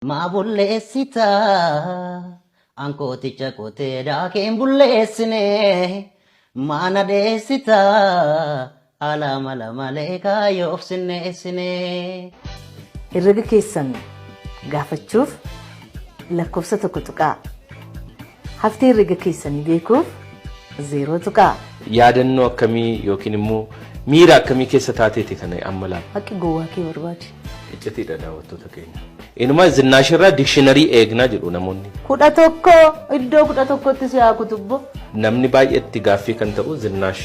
Ma bulleessita ankooticha kotee daakeen bulleessine maana deessita alama lamalee kaayoof sinneessine. Herrega keessan gaafachuuf lakkoofsa tokko tuqaa. Haftee herrega keessanii beekuuf 0 tuqaa. Yaadannoo akkamii yookiin immoo miira akkamii keessa taateeti kana amma laata? Haqqi gowwaa kee barbaade. Iccitiidha daawwattoota keenya. Inuma zinnaashirraa dikshiinarii eegnaa jedhu namoonni. 11 iddoo 11tti si haa kutubbo. Namni baay'eetti gaaffii kan ta'u zinnaash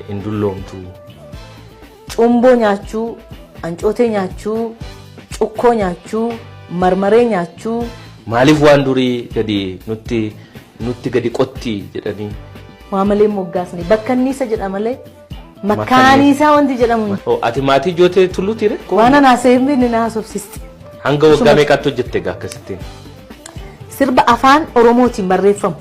hin dulloomtu. Cumboo nyaachuu, ancootee nyaachuu, cukkoo nyaachuu, marmaree nyaachuu. Maaliif waan durii gadi nutti gadi qotti jedhanii? Waa malee moggaasne bakka anniisa jedha malee makkaaniisaa wanti jedhamu. Ati maatii jootee tulluuti ree? Waan anaasee hin naasofsisti. Hanga waggaa meeqaatti hojjette gaa akkasittiin? Sirba afaan Oromootiin barreeffamu.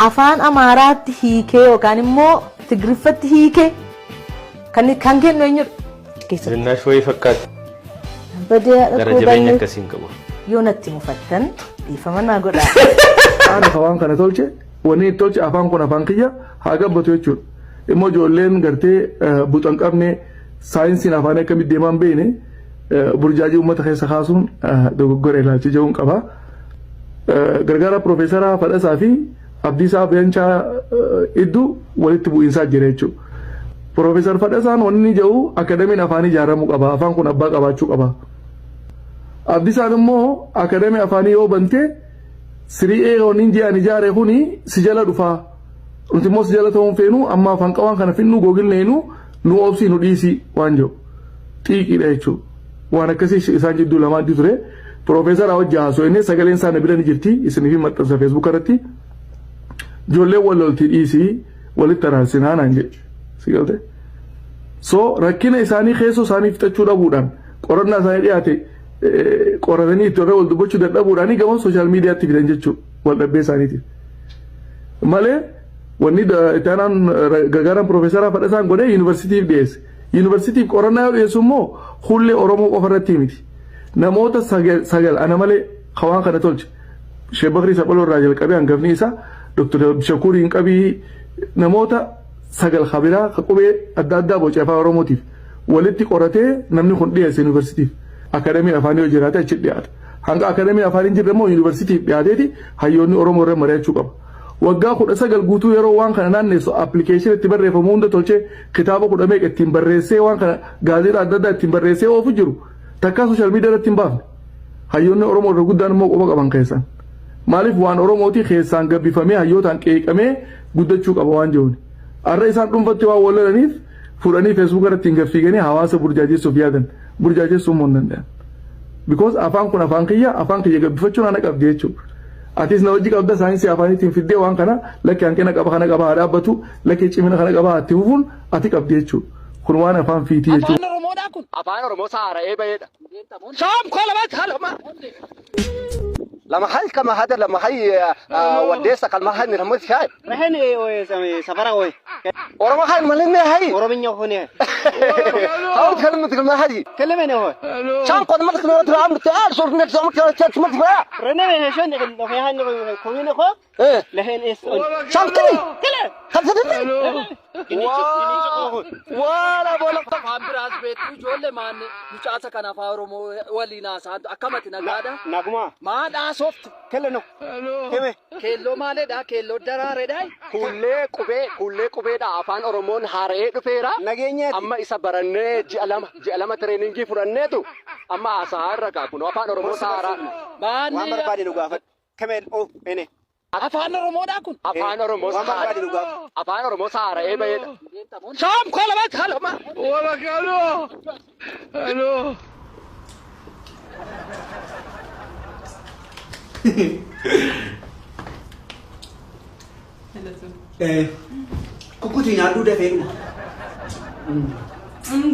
Afaan Amaaraatti hiikee yookaan immoo Tigriffatti hiikee kan kennu eenyudha? Zinnaash wayii fakkaata. Gara jabeenya akkasiin qabu. Yoo natti mufattan dhiifama naa godhaa. Haadha waan kana tolche wanni tolche afaan kun afaan kiyya haa gabbatu jechuudha. Immoo ijoolleen gartee buxan qabne saayinsiin afaan akkamitti deemaan beene burjaajii uummata keessa kaasuun dogoggora ilaalchi jechuun qaba. Gargaara Piroofeesara Fadhasaa fi Abdiisaa Beenchaa iddoo walitti bu'iinsaa jira jechuudha. Piroofeesar Fadhasaan wanni jedhu akademiin afaan ijaaramuu qaba. Afaan kun abbaa qabaachuu qaba. Abdiisaan immoo akademii afaanii yoo bantee siri'ee waniin ji'an ijaare kuni si jala dhufaa. Nuti immoo si jala ta'uun feenu amma afaan qabaan kana finnu googilneenu nu obsii nu dhiisii waan jedhu. Xiiqiidha jechuudha. Waan akkasii isaan jidduu lamaan ture. Piroofeesara hojii haasoo inni sagaleen isaa na bira ni jirti. Isiniif maxxansa feesbuuk irratti. Ijoolleen wal loltii dhiisii walitti araarsinaa naan jedhe. Si galte. So rakkina isaanii keessoo isaanii fixachuu dhabuudhaan qorannaa isaanii dhiyaate qoratanii itti wal dubbachuu dadhabuudhaan gama sooshaal miidiyaatti fidan jechuudha wal dhabbee isaaniitiif. Malee wanni itti aanaan gargaaraan Piroofeesara Fadhasaan godhee yuunivarsiitiif dhiyeesse. Yuunivarsiitiif qorannaa yoo dhiyeessu immoo hullee Oromoo qofa irratti miti. Namoota sagal ana malee hawaan kana tolche. Sheek Bakrii Saphaloo irraa jalqabee hangafni isaa Dr. Shakurii hin qabii namoota sagal khabiraa qubee adda addaa boca afaan Oromootiif walitti qoratee namni kun dhiyeesse yuunivarsiitiif. Akademiin afaanii yoo jiraate achi dhiyaata. Hanga akademiin afaanii hin jirre immoo yuunivarsiitiif dhiyaateeti hayyoonni Oromoo irra mari'achuu qaba. Waggaa 19 guutuu yeroo waan kana naanneessu appilikeeshinii itti barreeffamu hunda tolchee kitaaba 10 meeqa ittiin barreessee waan kana gaazexaa adda addaa ittiin barreessee oofu jiru. Takkaa sooshaal miidiyaa irratti hin baafne. Hayyoonni Oromoo irra guddaan immoo quba qaban keessan. Maaliif waan Oromooti keessaan gabbifamee hayyootaan qeeqamee guddachuu qaba waan jiruuni. Arra isaan dhuunfatti waan wal lolaniif fudhanii feesbuuk irratti hin gaffiiganii hawaasa burjaajessuuf yaadan. Burjaajessuun immoo hin danda'an. Because afaan kun afaan kiyya gabbifachuun ana qabdi jechuudha. Atis na hojii qabda saayinsii afaaniitiin fiddee waan kana lakkee hanqina qaba kana qaba haa dhaabbatu lakkee cimina kana qaba atti fufuun ati qabdi jechuudha. Kun waan afaan fiitii jechuudha. Afaan Oromoodhaa kun afaan Oromoo saara'ee baheedha. Soom kola halama. Lama hay kama hada lama hay wadeessa kalma hay ni ramad shay. Rahani safara oy. Oromo hay malin hay. Orominya hone. Hawl kalma kalma hay. كلمني هو شان قد ما تكلم ترام تعال صرت نفسك ما تفهم. رنمي شون في هان كومين اخو ايه لهين اس شان كلي كلا خلصتني. ولا بولا طبعا براس بيت جول مان مشاتا كان فارومو ولينا ساد اكمت نغادا نغما ما دا سوفت كلنو كيمه كيلو مالي دا كيلو دراره داي كله قبه دا افان اورمون هارئ دفيرا نغينيت اما اسا برنه جالما تريننجي فرنيتو اما اسار ركا كنو افان اورمو سارا مان بربادي نغافت كمل او بيني afaan Oromoodhaa kun afaan Oromoo saara'ee baheedha. Soom kola halama. Wala hello. Kukuti nyaaduu dafee dhuma.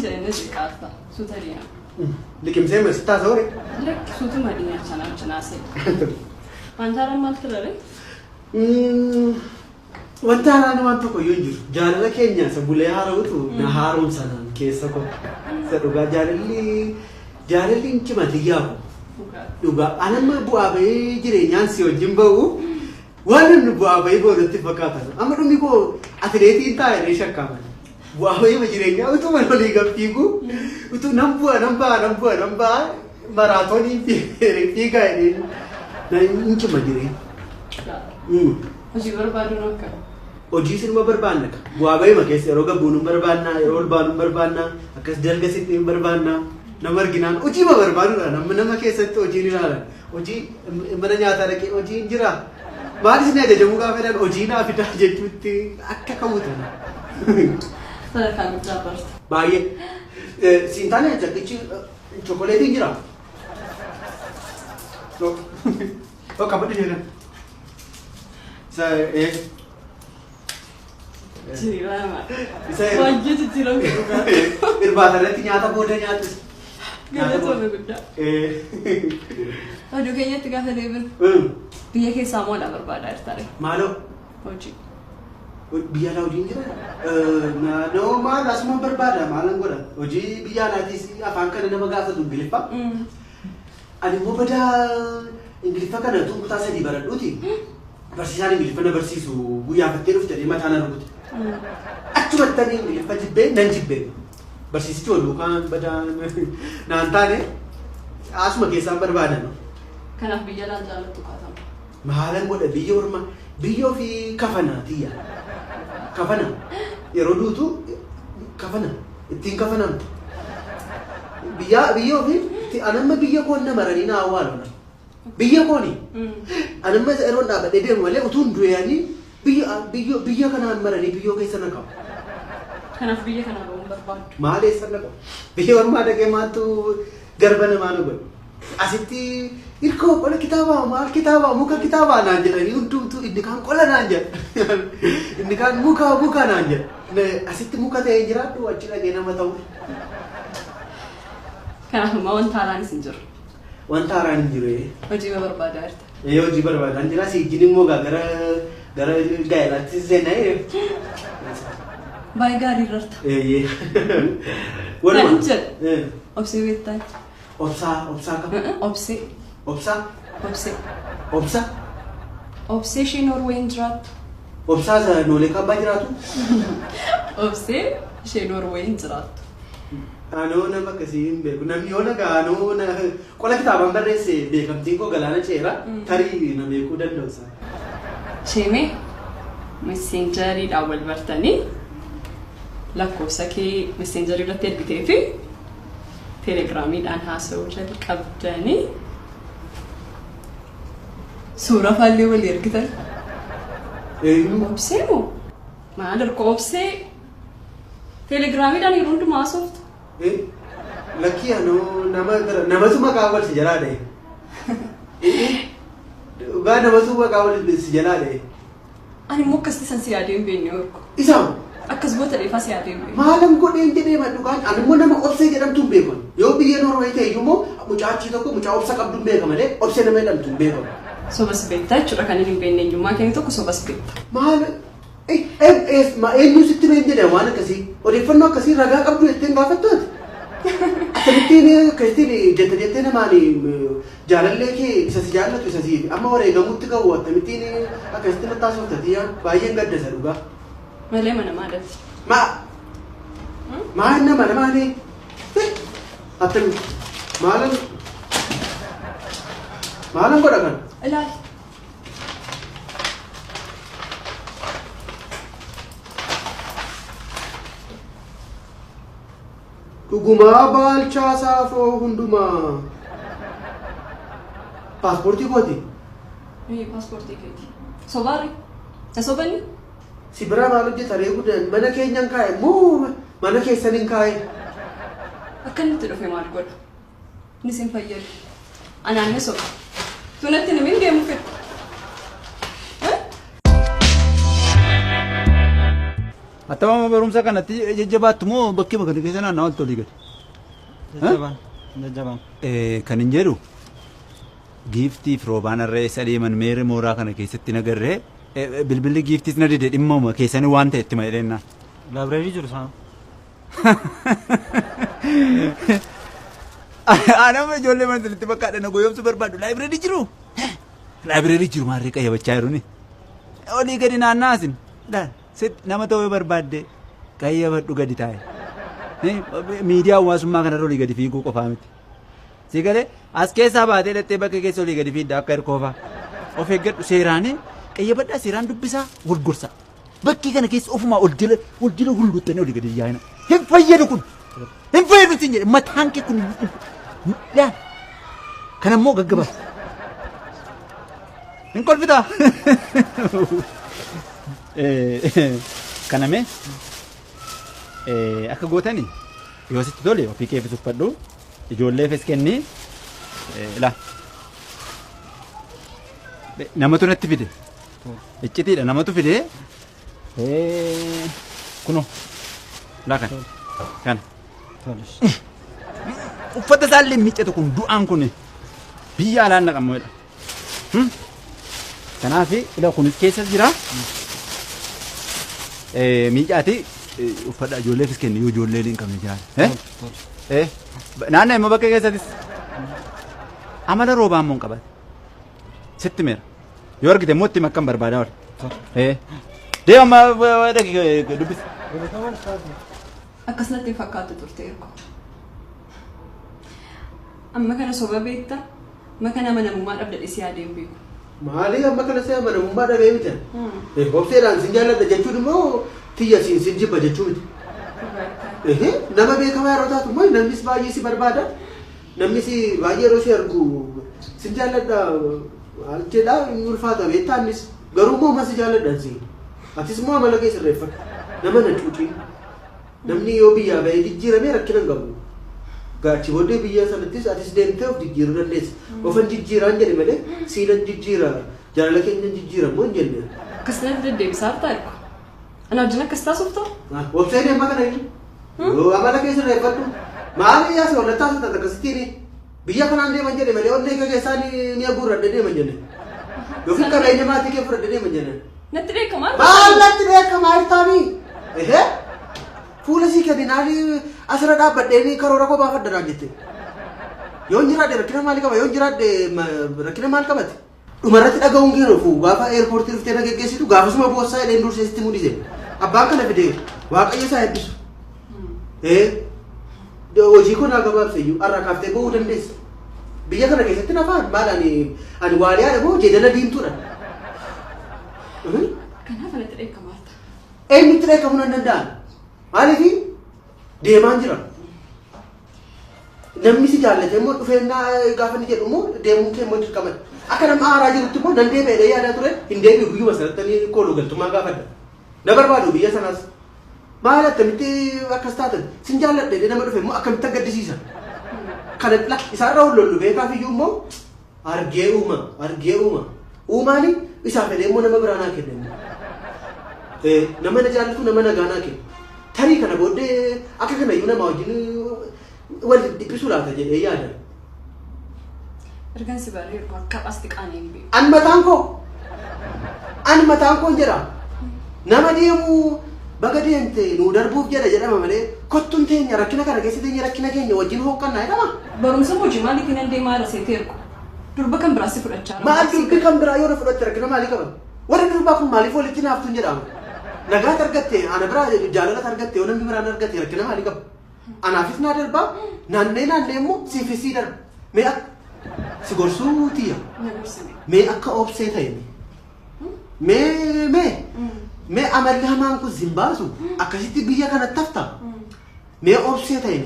Jenne xiqqaata suutariina. Liqimsee masittaa soore. Lekki suutuma dhiyaa sanaan cinaasee. Wantaara maal turare? Wanta haaraan waan tokko yoo jiru jaalala keenya isa bulee haara'utu na haaromsanaan keessa koo isa dhugaa jaalalli hin cimate yaabu Dhugaa. Anamma bu'aa bahee jireenyaan si wajjin bahu waan inni bu'aa bahee boodatti fakkaatan. Amma dhumni koo atileetiin taa'ee shakkaman. Bu'aa bahee jireenyaa utuu mana olii gabfiigu utuu nan ba'a maraatoonii fiigaa jedheen nan cima jireenya. Hojii barbaaduun akka. Hojii sinuma barbaanna ka. Bu'aa bahee keessa yeroo gabbuun hin barbaannaa yeroo ol baanu hin barbaannaa akkas dalga sitti hin barbaannaa. Nama arginaan hojii ma barbaaduudha nama keessatti hojiin ilaalan hojii mana nyaataa dhaqee hojiin jira maal isin ajajamuu gaafa jedhan hojii naa fidaa jechuutti akka kamuutana. Sadarkaa guddaa barta. Baay'ee siin taane jaddichi chookoleetiin jira. Qabadhu jedhan. Jiraama. Baay'ee jijjiiramu. Irbaata irratti nyaata booda nyaatus. Galatoomii guddaa. Oduu keenyatti gaafa deebiin biyya keessaa moo dha barbaadaa jirtare? Maaloo? Hojii. Biyya alaa hojiin jira? Naannoo maal asuma barbaada maalan godha? Hojii biyya alaatis afaan kana nama gaafatu Ingiliffa. Ani immoo badaa Ingiliffa kana kutaa 3 baradhuuti. Barsiisaan Ingiliffa na barsiisu guyyaafattee dhufte jedhee mataa na rukute. Achumatti ani Ingiliffa jibbee nan jibbee. Barsiisichi wal lukaan badaa naan taane asuma keessaan barbaadan. Kanaaf biyya alaan jaallattu kaatama. Maalan godha biyya ormaa biyya ofii kafana tiyya. Kafana yeroo duutu kafana ittiin kafanam. Biyya ofii anamma biyya koon nama maranii na awwaalona. Biyya kooni. Anamma yeroo dhaabadhee deemu malee utuu hin du'eeyanii biyya kanaan maranii biyyoo keessa na qabu. Kanaaf biyya kana ba'uun barbaadu. Maal eessa na qabu? Biyya ormaa dhaqee maaltu garba namaa na godhu? Asitti hirkoo qola kitaabaa maal kitaabaa muka kitaabaa naan jedhanii hundumtuu inni kaan qola naan jedha. Inni kaan muka naan jedha. Asitti muka ta'ee jiraadhu achi dhaqee nama ta'u. Kanaaf immoo wanta haaraanis hin jiru. Wanta haaraan hin jiru. Hojii barbaadaa jirta. Hojii barbaadaa jira siijin immoo gara gaa'elaatti seenaa. Baay'ee gaarii irratti. Walumaa. Kan jedhu. Obsee beektaa. Obsaa kam? Obsee. Obsaa? Obsee. Obsa? Obsee ishee Noorween jiraattu. Obsaa noolee kabbaa jiraatu? Obsee ishee Noorween jiraattu. Anoo nama akkasii hin beeku. Namni yoo nagaa anoo qola kitaabaan barreesse beekamtiin koo galaana ceera tarii na beekuu danda'u isaa. Sheemee messenjeriidhaan wal bartanii lakkoofsa kee messenjerii irratti ergitee fi telegiraamiidhaan haasa'uu jalqabdanii suura faallee walii ergitan. Obsee moo? Maal erga obsee telegiraamiidhaan yeroo hundumaa haasoftu. Lakkii anoo namatu maqaa wal si jalaa dha'e. Dhugaa namatu maqaa wal si jalaa dha'e. Ani immoo akkasitti san si yaadee hin beekne orku. Isaan? Akkas goota dheefaa si yaadee hin beekne. Maalan godheen jedhee madhugaan ani immoo nama obsee jedhamtu hin beekamu. Yoo biyya Noorwee ta'e immoo mucaachii tokko mucaa obsa qabdu hin beekama malee obsee nama jedhamtu hin beekamu. Sobas beektaa jechuudha kan hin beekne eenyummaa keenya tokko sobas beekta. Maal eenyu sitti beekne jedhama waan akkasii odeeffannoo akkasii ragaa qabdu jetteen gaafattooti. Akkamittiin akkasittiin jettee namaan jaalallee kee isa si jaallatu isa si amma wareegamuutti qabu akkamittiin akkasitti mattaasoftatii baay'een gaddasa dhugaa. Malee mana maalati? Maal nama namaanii? Attami maalan godha kan? Ilaali. Dhugumaa baalchaa saafoo hundumaa. Paaspoortii kooti? Paaspoortii keeti. Sobaari? Sobanni? Si biraa maal hojjetaree guddaan mana keenyan kaa'e moo mana keessaniin kaa'e? Akkanitti dhufe maal godha? Inni sin fayyadu. Anaan ni soba. Tunatti namiin deemu fedhu. Atama barumsa kanatti jajjabaattu moo bakkee bakka keessa naannoo wal tolii gadi? Jajjabaan. Kan hin jedhu giiftii fi roobaan irree isa deeman meeree mooraa kana keessatti nagarree bilbilli giiftiis na dide dhimma keessanii waan ta'e itti malee. Laabireerii jiru isaan. Anama ijoollee mana sirriitti bakka adda goyoomsu barbaadu laayibireerii jiru. Laayibireerii jiru maarree qayyabachaa jiru ni. Olii gadi naannaasin. Nama ta'uu barbaadde qayyabadhu gadi taa'e. Miidiyaa hawaasummaa kanarra olii gadi fiiguu qofaa miti. Si galee as keessaa baatee dhattee bakka keessa olii gadi fiidda akka hirkoofaa. Of eeggadhu seeraanii qayyabadhaa seeraan dubbisaa wal gorsa. Bakkii kana keessa ofumaa ol jala hulluuttanii olii gadi yaa'ina. Hin fayyadu kun. Hin fayyadu siin jedhe mataan kee kun. Kan ammoo gaggabaas. Hin kolfitaa. Kaname akka gootanii yoo sitti tole ofii keefis uffadhu ijoolleefis kenni la namatu natti fide iccitiidha namatu fide kuno la kan uffata isaallee miccatu kun du'aan kun biyya alaan naqamoodha kanaaf ila kunis keessa jira miicaati uffata ijoolleefis kenni yoo ijoollee hin qabne jiraate. Naannoo immoo bakka keessattis amala roobaa immoo hin qabaate. Sitti meera. Yoo argite immoo itti makkan barbaadaa oole. Deema dubbisa. Akkasumatti fakkaatu turte ergo. Amma kana soba beekta, amma kana amanamummaa dhabdadhe si yaadeen beeku. Maali amma kana si amanamummaa dhabee miti? Obseedhaan sin jaalladha jechuun immoo tiyya sin jibba jechuu miti. Nama beekamaa yeroo taatu immoo namnis baay'ee si barbaada. Namnis baay'ee yeroo si argu sin jaalladha maal jedhaa inni ulfaata beektaanis garuu immoo amma si jaalladhaan si. Atis immoo amala kee sirreeffadhu. Nama na cuucii. Namni yoo biyyaa bahee jijjiiramee rakkina hin qabu. Gaachi booddee biyya sanattis atis deemtee of jijjiiruu dandeessa. Ofan jijjiiraan jedhe malee siinan jijjiira jaalala keenya jijjiiramoo hin jenne. Akkasumatti deddeebisaa taa'e. Ana wajjin akkas taasiftu? Obsee deemaa kana inni. Amala kee sirreeffadhu. Maali yaasa wal taasisa akkasittiin biyya kanaan deeman jedhe malee onnee kee keessaan mi'a guurradhe deeman jenne. Yookiin qabeenya maatii kee fudhadhe deeman jenne. Natti beekamaa? Maal natti beekamaa hirtaanii? Fuula sii kenninaan asirra dhaabbadhee karoora koo baafadha jette. Yoo jiraadhe rakkina maali qaba? Yoo jiraadhe rakkina maal qabate? Dhumarratti dhaga'uun kee dhufu gaafa eerpoortii dhuftee na geggeessitu gaafasuma boossaa jedheen dursee sitti mul'ise. Abbaan kana fidee waaqayyo isaa eebbisu. Hojii koo naa gabaabse iyyuu har'a kaaftee ba'uu dandeessa. Biyya kana keessatti nafaan maal ani waaliyaadha moo jeedala diimtuudha? Kanaaf anatti dheekkamaa ta'a. Eenyutti dheekkamuu nan danda'an? Maaliif deemaan jira. Namni si jaallate immoo dhufeennaa gaafa inni jedhu immoo deemuun kee immoo dirqama. Akka nama haaraa jirutti immoo nan deebi'ee yaadaa ture hin deebi'u guyyuma sanatti kooluu galtummaa gaafadha. Na barbaadu biyya sanaas. Maal akkamitti akkas taatan sin jaalladhe nama dhufe immoo akkamitti gaddisiisa. Kana isaarra hollollu beekaaf iyyuu immoo argee uuma. Uumaani isaa fedhee immoo nama biraa naa kenna. Nama na jaallatu nama nagaa naa kenna. Tarii kana booddee akka kana iyyuu nama wajjin wal dhiphisu laata jedhee yaada. Ergaan si barree erga akka asxi qaanii hin beeku. An mataan koo jedha. Nama deemu baga deemte nu darbuuf jedhama malee kottuun teenya rakkina kana keessa teenya rakkina keenya wajjin hooqqannaa jedhama. Barumsa hojii maalii kan deemaa raseetee ergu. Durba kan biraa si fudhachaa. Maal durbi kan biraa yoo fudhatte rakkina maalii qaban? Warri durbaa kun maaliif walitti naaftuun jedhama? Nagaat argatte ana biraa jaalalata argatte yoo namni biraan argatte rakkina maalii qaba? Anaafis naa darbaa naannee immoo siifis sii darba. Mee si gorsuu tiyya. Mee akka obsee ta'e. Mee amalli hamaan kun sin baasu akkasitti biyya kanatti hafta. Mee obsee ta'e.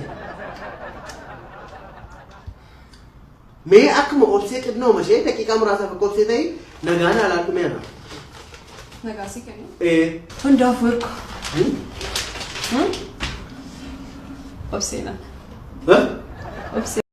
Mee akkuma obsee qinnooma ishee daqiiqaa muraasaaf akka obsee ta'e nagaan haalaan dhumee ana. Nagaa si kennu? Hundaafuu erga. Obsee na. Obsee.